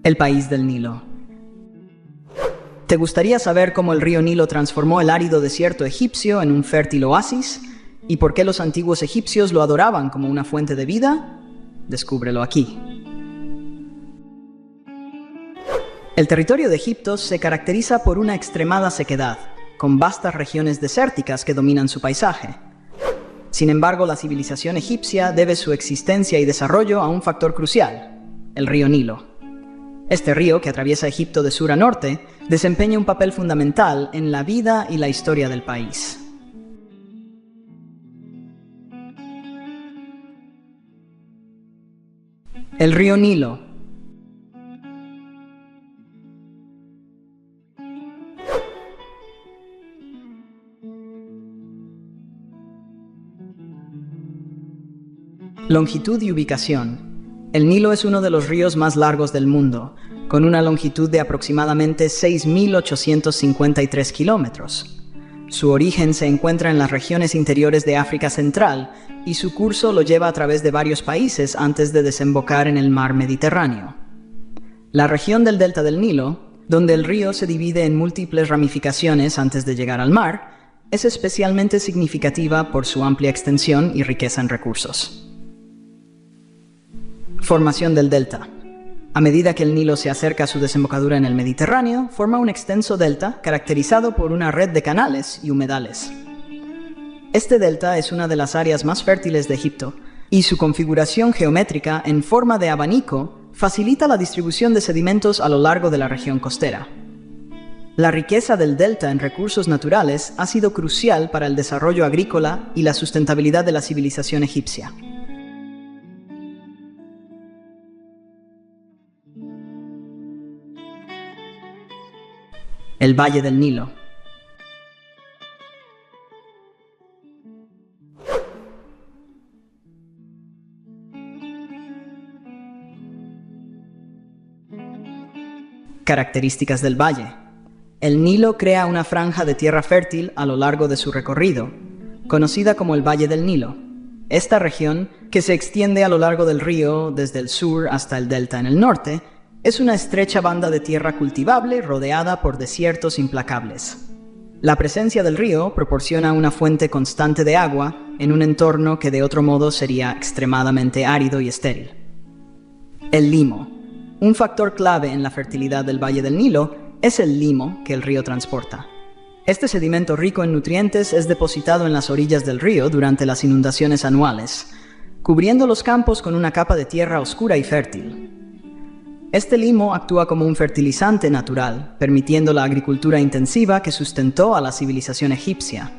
El país del Nilo. ¿Te gustaría saber cómo el río Nilo transformó el árido desierto egipcio en un fértil oasis? ¿Y por qué los antiguos egipcios lo adoraban como una fuente de vida? Descúbrelo aquí. El territorio de Egipto se caracteriza por una extremada sequedad, con vastas regiones desérticas que dominan su paisaje. Sin embargo, la civilización egipcia debe su existencia y desarrollo a un factor crucial: el río Nilo. Este río, que atraviesa Egipto de sur a norte, desempeña un papel fundamental en la vida y la historia del país. El río Nilo. Longitud y ubicación. El Nilo es uno de los ríos más largos del mundo, con una longitud de aproximadamente 6.853 kilómetros. Su origen se encuentra en las regiones interiores de África Central y su curso lo lleva a través de varios países antes de desembocar en el mar Mediterráneo. La región del delta del Nilo, donde el río se divide en múltiples ramificaciones antes de llegar al mar, es especialmente significativa por su amplia extensión y riqueza en recursos. Formación del delta. A medida que el Nilo se acerca a su desembocadura en el Mediterráneo, forma un extenso delta caracterizado por una red de canales y humedales. Este delta es una de las áreas más fértiles de Egipto, y su configuración geométrica en forma de abanico facilita la distribución de sedimentos a lo largo de la región costera. La riqueza del delta en recursos naturales ha sido crucial para el desarrollo agrícola y la sustentabilidad de la civilización egipcia. El Valle del Nilo. Características del valle. El Nilo crea una franja de tierra fértil a lo largo de su recorrido, conocida como el Valle del Nilo. Esta región, que se extiende a lo largo del río desde el sur hasta el delta en el norte, es una estrecha banda de tierra cultivable rodeada por desiertos implacables. La presencia del río proporciona una fuente constante de agua en un entorno que de otro modo sería extremadamente árido y estéril. El limo. Un factor clave en la fertilidad del Valle del Nilo es el limo que el río transporta. Este sedimento rico en nutrientes es depositado en las orillas del río durante las inundaciones anuales, cubriendo los campos con una capa de tierra oscura y fértil. Este limo actúa como un fertilizante natural, permitiendo la agricultura intensiva que sustentó a la civilización egipcia.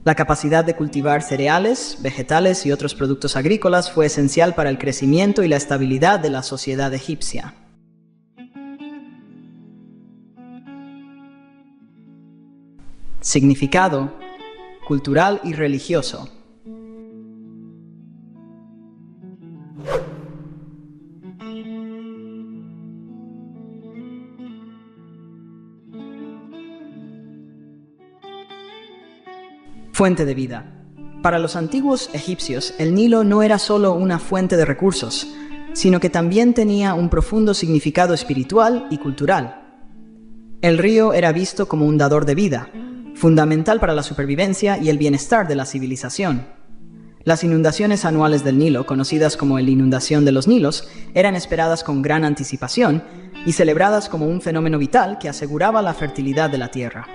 La capacidad de cultivar cereales, vegetales y otros productos agrícolas fue esencial para el crecimiento y la estabilidad de la sociedad egipcia. Significado cultural y religioso. Fuente de vida. Para los antiguos egipcios, el Nilo no era solo una fuente de recursos, sino que también tenía un profundo significado espiritual y cultural. El río era visto como un dador de vida, fundamental para la supervivencia y el bienestar de la civilización. Las inundaciones anuales del Nilo, conocidas como la inundación de los Nilos, eran esperadas con gran anticipación y celebradas como un fenómeno vital que aseguraba la fertilidad de la tierra.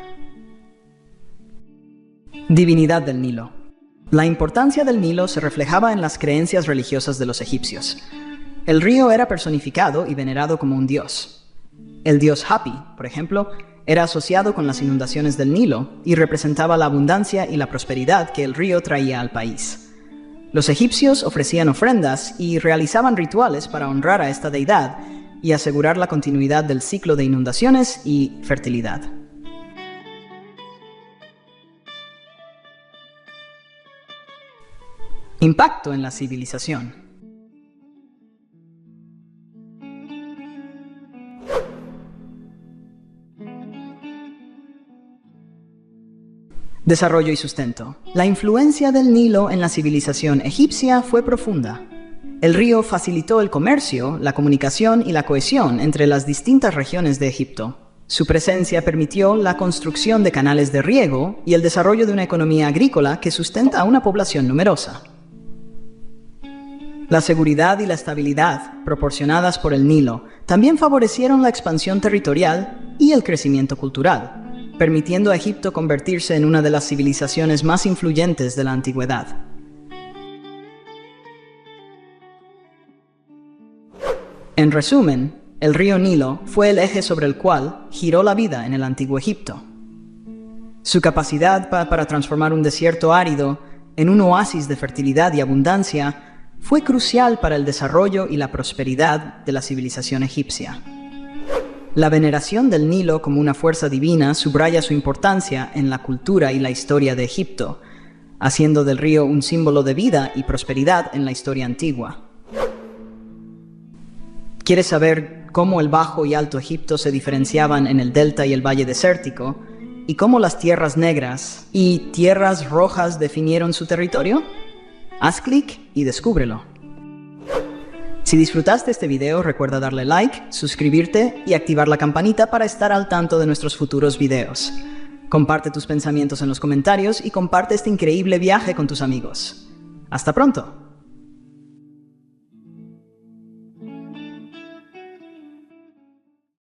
Divinidad del Nilo. La importancia del Nilo se reflejaba en las creencias religiosas de los egipcios. El río era personificado y venerado como un dios. El dios Hapi, por ejemplo, era asociado con las inundaciones del Nilo y representaba la abundancia y la prosperidad que el río traía al país. Los egipcios ofrecían ofrendas y realizaban rituales para honrar a esta deidad y asegurar la continuidad del ciclo de inundaciones y fertilidad. Impacto en la civilización. Desarrollo y sustento. La influencia del Nilo en la civilización egipcia fue profunda. El río facilitó el comercio, la comunicación y la cohesión entre las distintas regiones de Egipto. Su presencia permitió la construcción de canales de riego y el desarrollo de una economía agrícola que sustenta a una población numerosa. La seguridad y la estabilidad proporcionadas por el Nilo también favorecieron la expansión territorial y el crecimiento cultural, permitiendo a Egipto convertirse en una de las civilizaciones más influyentes de la antigüedad. En resumen, el río Nilo fue el eje sobre el cual giró la vida en el antiguo Egipto. Su capacidad para transformar un desierto árido en un oasis de fertilidad y abundancia fue crucial para el desarrollo y la prosperidad de la civilización egipcia. La veneración del Nilo como una fuerza divina subraya su importancia en la cultura y la historia de Egipto, haciendo del río un símbolo de vida y prosperidad en la historia antigua. ¿Quieres saber cómo el Bajo y Alto Egipto se diferenciaban en el delta y el valle desértico, y cómo las tierras negras y tierras rojas definieron su territorio? Haz clic y descúbrelo. Si disfrutaste este video, recuerda darle like, suscribirte y activar la campanita para estar al tanto de nuestros futuros videos. Comparte tus pensamientos en los comentarios y comparte este increíble viaje con tus amigos. ¡Hasta pronto!